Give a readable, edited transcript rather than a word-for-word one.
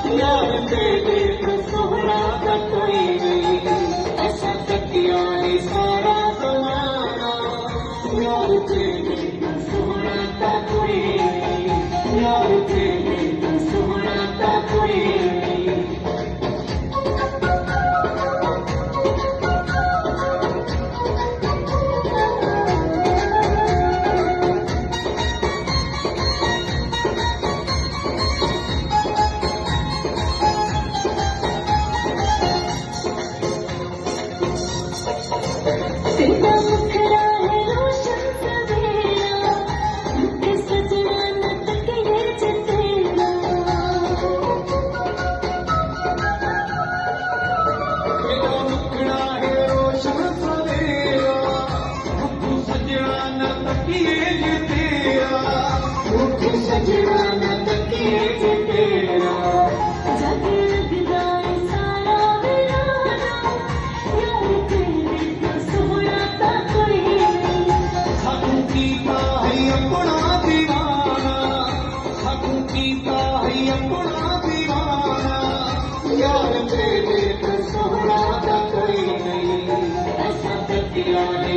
यार तेरे तो सोहरा का कोई नहीं, ऐसा तकिया है सारा जमाना। यार तेरे तो सोहरा का कोई नहीं, यार तेरे तो सोहरा का कोई नहीं। तेरा मुखड़ा है रोशन सवेरा, मुझे सजना न तकिए च तेरा। तेरा मुखड़ा है रोशन सवेरा, मुझे सजना न तकिए च तेरा, मुझे सजना न तकिए च तेरा। जाके लगदा है सारा वीराना, यार तेरे तो सोहरा का कोई नहीं। सानू कीता है अपना दीवाना, सानू कीता है अपना दीवाना। यार तेरे तो सोहरा का कोई नहीं, ऐसा तकिया है